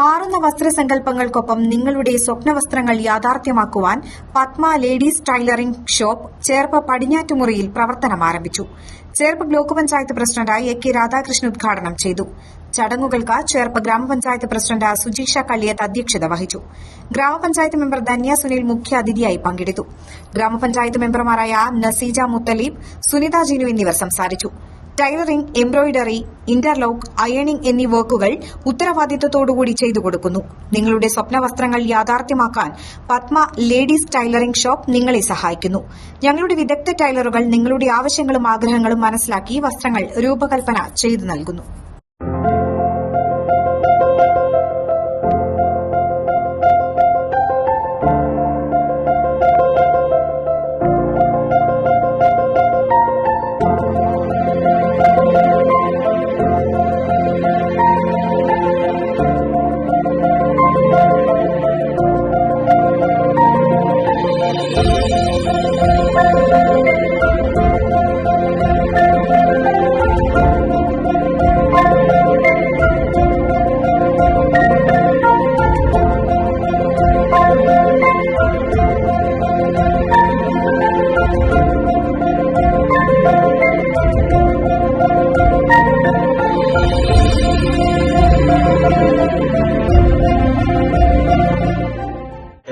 മാറുന്ന വസ്ത്രസങ്കല്പങ്ങൾക്കൊപ്പം നിങ്ങളുടെ സ്വപ്നവസ്ത്രങ്ങൾ യാഥാർത്ഥ്യമാക്കുവാൻ Padma ladies tailoring shop Cherpu പടിഞ്ഞാറ്റുമുറിയിൽ പ്രവർത്തനം ആരംഭിച്ചു. Cherpu block panchayat president A K Radhakrishnan ഉദ്ഘാടനം ചെയ്തു. ചടങ്ങുകൾക്ക് ചേർപ്പ് ഗ്രാമപഞ്ചായത്ത് പ്രസിഡന്റ് സുജീഷ കള്ളിയത്ത് അധ്യക്ഷത വഹിച്ചു. ഗ്രാമപഞ്ചായത്ത് മെമ്പർ ധന്യ സുനിൽ മുഖ്യാതിഥിയായി പങ്കെടുത്തു. ഗ്രാമപഞ്ചായത്ത് മെമ്പർമാരായ നസീജ മുത്തലീബ്, സുനിത ജിനു എന്നിവർ സംസാരിച്ചു. ടൈലറിംഗ്, എംബ്രോയിഡറി, ഇന്റർലോക്ക്, അയണിംഗ് എന്നീ വർക്കുകൾ ഉത്തരവാദിത്തത്തോടുകൂടി ചെയ്തു കൊടുക്കുന്നു. നിങ്ങളുടെ സ്വപ്ന വസ്ത്രങ്ങൾ യാഥാർത്ഥ്യമാക്കാൻ പത്മ ലേഡീസ് ടൈലറിംഗ് ഷോപ്പ് നിങ്ങളെ സഹായിക്കുന്നു. ഞങ്ങളുടെ വിദഗ്ധ ടൈലറുകൾ നിങ്ങളുടെ ആവശ്യങ്ങളും ആഗ്രഹങ്ങളും മനസ്സിലാക്കി വസ്ത്രങ്ങൾ രൂപകൽപ്പന ചെയ്തു നൽകുന്നു.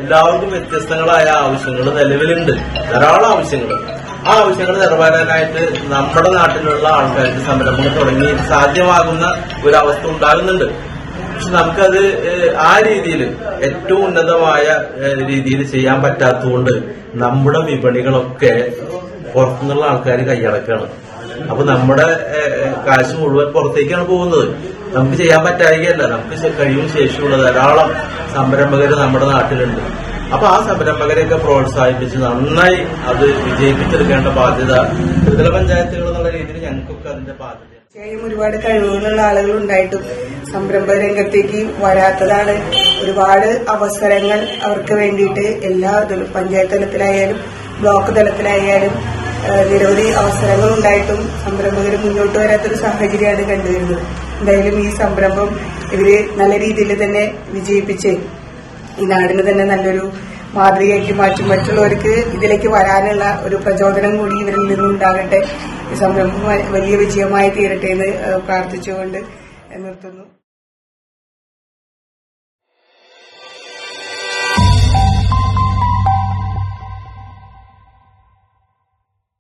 എല്ലാവർക്കും വ്യത്യസ്തങ്ങളായ ആവശ്യങ്ങൾ നിലവിലുണ്ട്. ധാരാളം ആവശ്യങ്ങൾ. ആ ആവശ്യങ്ങൾ നിറവേറാനായിട്ട് നമ്മുടെ നാട്ടിലുള്ള ആൾക്കാർക്ക് സംരംഭങ്ങൾ തുടങ്ങി സാധ്യമാകുന്ന ഒരവസ്ഥ ഉണ്ടാകുന്നുണ്ട്. പക്ഷെ നമുക്കത് ആ രീതിയിൽ ഏറ്റവും ഉന്നതമായ രീതിയിൽ ചെയ്യാൻ പറ്റാത്തതുകൊണ്ട് നമ്മുടെ വിപണികളൊക്കെ പുറത്തുനിന്നുള്ള ആൾക്കാർ കൈയടക്കാണ്. അപ്പൊ നമ്മുടെ കാശ് മുഴുവൻ പുറത്തേക്കാണ് പോകുന്നത്. നമുക്ക് ചെയ്യാൻ പറ്റായികയല്ല, നമുക്ക് കഴിവും ശേഷിയുള്ള ധാരാളം സംരംഭകർ നമ്മുടെ നാട്ടിലുണ്ട്. അപ്പൊ ആ സംരംഭകരെയൊക്കെ പ്രോത്സാഹിപ്പിച്ച് നന്നായി അത് വിജയിപ്പിച്ചെടുക്കേണ്ട ബാധ്യത ത്രിതല പഞ്ചായത്തുകൾ എന്നുള്ള രീതിയിൽ ഞങ്ങൾക്കൊക്കെ അതിന്റെ ബാധ്യത. ഒരുപാട് കഴിവുകളുള്ള ആളുകൾ ഉണ്ടായിട്ടും സംരംഭ രംഗത്തേക്ക് വരാത്തതാണ്. ഒരുപാട് അവസരങ്ങൾ അവർക്ക് വേണ്ടിയിട്ട് എല്ലാ പഞ്ചായത്ത് തലത്തിലായാലും ബ്ലോക്ക് തലത്തിലായാലും നിരവധി അവസരങ്ങൾ ഉണ്ടായിട്ടും സംരംഭകർ മുന്നോട്ട് വരാത്തൊരു സാഹചര്യമാണ് കണ്ടുവരുന്നത്. എന്തായാലും ഈ സംരംഭം ഇവര് നല്ല രീതിയിൽ തന്നെ വിജയിപ്പിച്ച് ഈ നാടിന് തന്നെ നല്ലൊരു മാതൃകയാക്കി മാറ്റും. മറ്റുള്ളവർക്ക് ഇതിലേക്ക് വരാനുള്ള ഒരു പ്രചോദനം കൂടി ഇവരിൽ നിന്നുണ്ടാകട്ടെ. ഈ സംരംഭം വലിയ വിജയമായി തീരട്ടെ എന്ന് പ്രാർത്ഥിച്ചുകൊണ്ട് നിർത്തുന്നു.